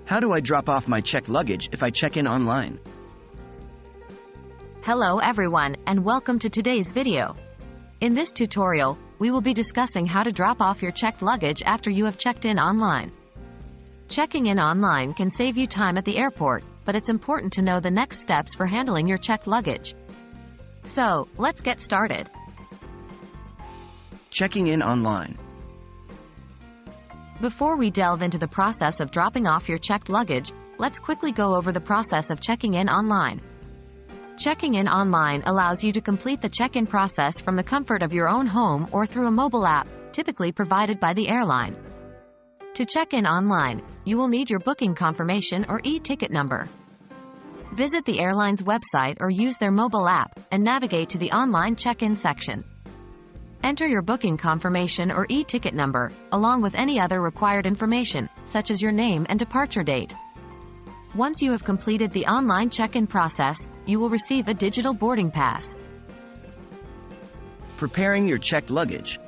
How do I drop off my checked luggage if I check in online? Hello everyone, and welcome to today's video. In this tutorial, we will be discussing how to drop off your checked luggage after you have checked in online. Checking in online can save you time at the airport, but it's important to know the next steps for handling your checked luggage. So, let's get started. Checking in online. Before we delve into the process of dropping off your checked luggage, let's quickly go over the process of checking in online. Checking in online allows you to complete the check-in process from the comfort of your own home or through a mobile app, typically provided by the airline. To check in online, you will need your booking confirmation or e-ticket number. Visit the airline's website or use their mobile app and navigate to the online check-in section. Enter your booking confirmation or e-ticket number, along with any other required information, such as your name and departure date. Once you have completed the online check-in process, you will receive a digital boarding pass. Preparing your checked luggage.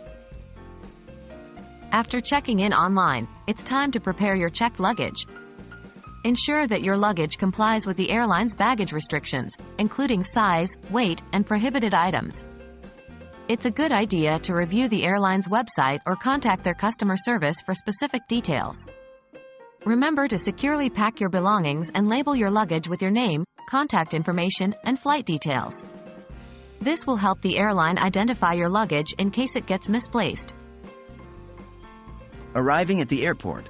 After checking in online, it's time to prepare your checked luggage. Ensure that your luggage complies with the airline's baggage restrictions, including size, weight, and prohibited items. It's a good idea to review the airline's website or contact their customer service for specific details. Remember to securely pack your belongings and label your luggage with your name, contact information, and flight details. This will help the airline identify your luggage in case it gets misplaced. Arriving at the airport.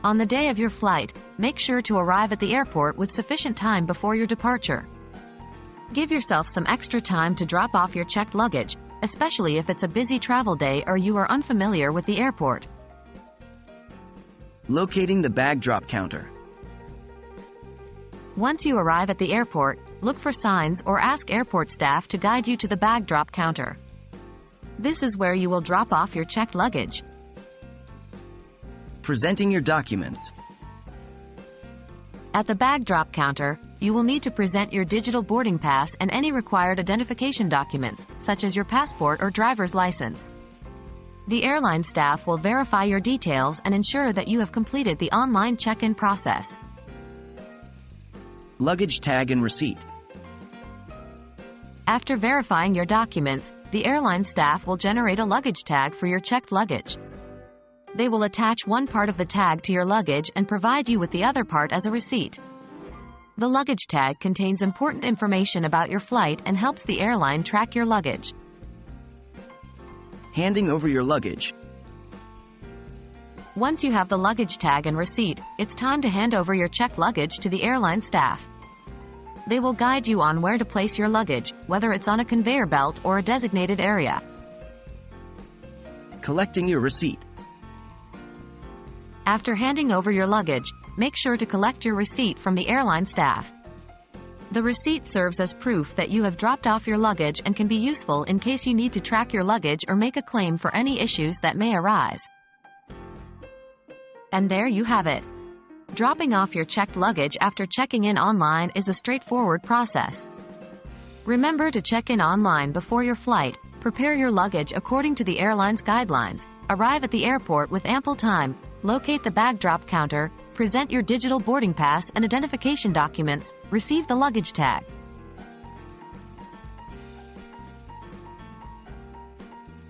On the day of your flight, make sure to arrive at the airport with sufficient time before your departure. Give yourself some extra time to drop off your checked luggage, especially if it's a busy travel day or you are unfamiliar with the airport. Locating the bag drop counter. Once you arrive at the airport, look for signs or ask airport staff to guide you to the bag drop counter. This is where you will drop off your checked luggage. Presenting your documents. At the bag drop counter, you will need to present your digital boarding pass and any required identification documents, such as your passport or driver's license. The airline staff will verify your details and ensure that you have completed the online check-in process. Luggage tag and receipt. After verifying your documents, the airline staff will generate a luggage tag for your checked luggage. They will attach one part of the tag to your luggage and provide you with the other part as a receipt. The luggage tag contains important information about your flight and helps the airline track your luggage. Handing over your luggage. Once you have the luggage tag and receipt, it's time to hand over your checked luggage to the airline staff. They will guide you on where to place your luggage, whether it's on a conveyor belt or a designated area. Collecting your receipt. After handing over your luggage, make sure to collect your receipt from the airline staff. The receipt serves as proof that you have dropped off your luggage and can be useful in case you need to track your luggage or make a claim for any issues that may arise. And there you have it. Dropping off your checked luggage after checking in online is a straightforward process. Remember to check in online before your flight, prepare your luggage according to the airline's guidelines, arrive at the airport with ample time, locate the bag drop counter, present your digital boarding pass and identification documents, receive the luggage tag.